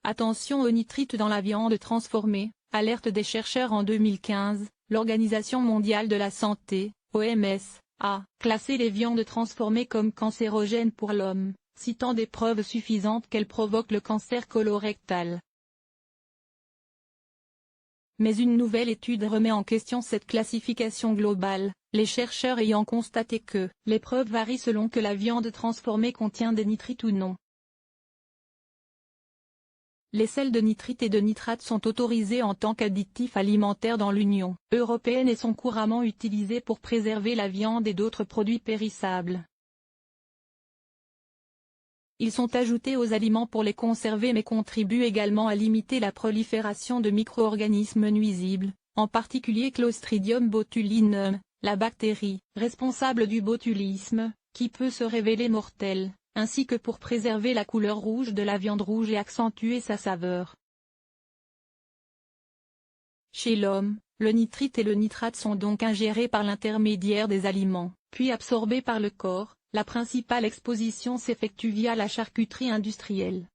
Attention aux nitrites dans la viande transformée, alerte des chercheurs en 2015, l'Organisation mondiale de la santé, OMS, a classé les viandes transformées comme cancérogènes pour l'homme, citant des preuves suffisantes qu'elles provoquent le cancer colorectal. Mais une nouvelle étude remet en question cette classification globale, les chercheurs ayant constaté que les preuves varient selon que la viande transformée contient des nitrites ou non. Les sels de nitrite et de nitrate sont autorisés en tant qu'additifs alimentaires dans l'Union européenne et sont couramment utilisés pour préserver la viande et d'autres produits périssables. Ils sont ajoutés aux aliments pour les conserver mais contribuent également à limiter la prolifération de micro-organismes nuisibles, en particulier Clostridium botulinum, la bactérie responsable du botulisme, qui peut se révéler mortelle, ainsi que pour préserver la couleur rouge de la viande rouge et accentuer sa saveur. Chez l'homme, le nitrite et le nitrate sont donc ingérés par l'intermédiaire des aliments, puis absorbés par le corps. La principale exposition s'effectue via la charcuterie industrielle.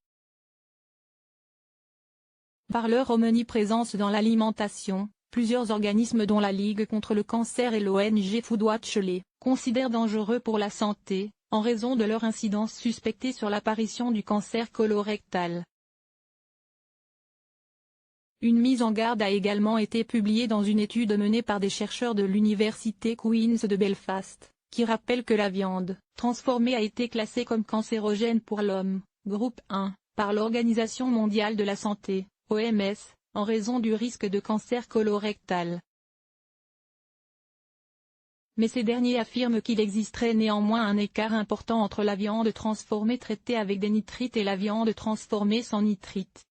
Par leur omniprésence dans l'alimentation, plusieurs organismes dont la Ligue contre le cancer et l'ONG Foodwatch les considèrent dangereux pour la santé, en raison de leur incidence suspectée sur l'apparition du cancer colorectal. Une mise en garde a également été publiée dans une étude menée par des chercheurs de l'université Queen's de Belfast, qui rappelle que la viande transformée a été classée comme cancérogène pour l'homme, groupe 1, par l'Organisation mondiale de la santé, OMS, en raison du risque de cancer colorectal. Mais ces derniers affirment qu'il existerait néanmoins un écart important entre la viande transformée traitée avec des nitrites et la viande transformée sans nitrite.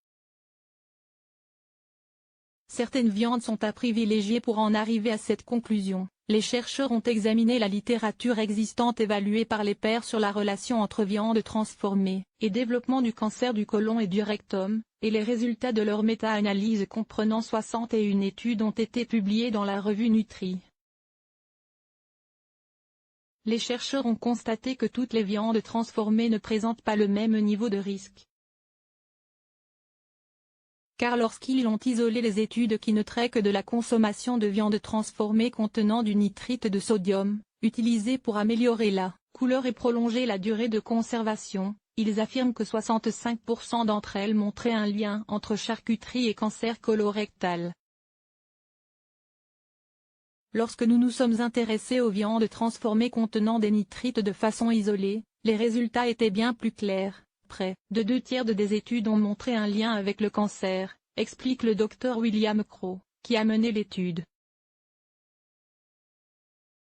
Certaines viandes sont à privilégier pour en arriver à cette conclusion. Les chercheurs ont examiné la littérature existante évaluée par les pairs sur la relation entre viande transformée et développement du cancer du côlon et du rectum, et les résultats de leur méta-analyse comprenant 61 études ont été publiés dans la revue Nutri. Les chercheurs ont constaté que toutes les viandes transformées ne présentent pas le même niveau de risque. Car lorsqu'ils ont isolé les études qui ne traitent que de la consommation de viande transformée contenant du nitrite de sodium, utilisé pour améliorer la couleur et prolonger la durée de conservation, ils affirment que 65% d'entre elles montraient un lien entre charcuterie et cancer colorectal. Lorsque nous nous sommes intéressés aux viandes transformées contenant des nitrites de façon isolée, les résultats étaient bien plus clairs. Près de 2/3 des études ont montré un lien avec le cancer, explique le Dr William Crowe, qui a mené l'étude.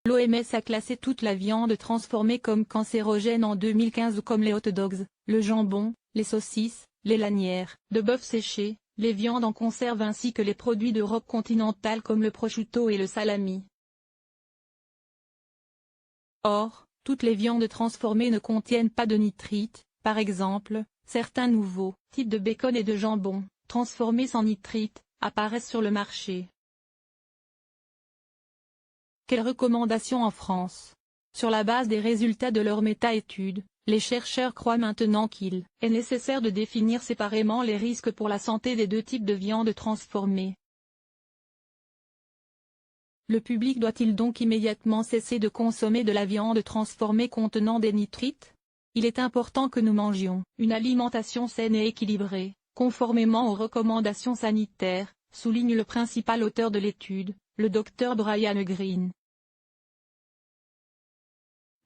L'OMS a classé toute la viande transformée comme cancérogène en 2015 comme les hot dogs, le jambon, les saucisses, les lanières de bœuf séchées, les viandes en conserve ainsi que les produits d'Europe continentale comme le prosciutto et le salami. Or, toutes les viandes transformées ne contiennent pas de nitrite. Par exemple, certains nouveaux types de bacon et de jambon, transformés sans nitrite, apparaissent sur le marché. Quelles recommandations en France? Sur la base des résultats de leur méta-étude, les chercheurs croient maintenant qu'il est nécessaire de définir séparément les risques pour la santé des deux types de viande transformée. Le public doit-il donc immédiatement cesser de consommer de la viande transformée contenant des nitrites? Il est important que nous mangions une alimentation saine et équilibrée, conformément aux recommandations sanitaires, souligne le principal auteur de l'étude, le Dr Brian Greene.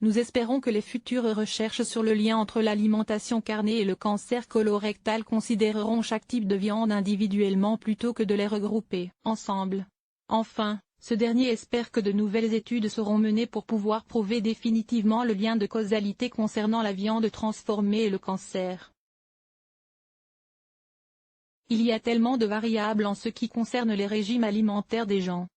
Nous espérons que les futures recherches sur le lien entre l'alimentation carnée et le cancer colorectal considéreront chaque type de viande individuellement plutôt que de les regrouper ensemble. Enfin, ce dernier espère que de nouvelles études seront menées pour pouvoir prouver définitivement le lien de causalité concernant la viande transformée et le cancer. Il y a tellement de variables en ce qui concerne les régimes alimentaires des gens.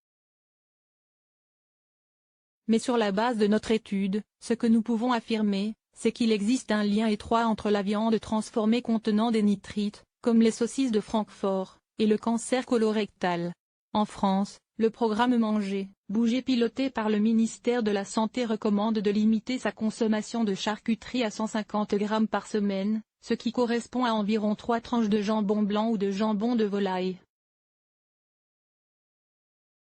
Mais sur la base de notre étude, ce que nous pouvons affirmer, c'est qu'il existe un lien étroit entre la viande transformée contenant des nitrites, comme les saucisses de Francfort, et le cancer colorectal. En France, Le programme Manger, Bouger piloté par le ministère de la Santé recommande de limiter sa consommation de charcuterie à 150 grammes par semaine, ce qui correspond à environ 3 tranches de jambon blanc ou de jambon de volaille.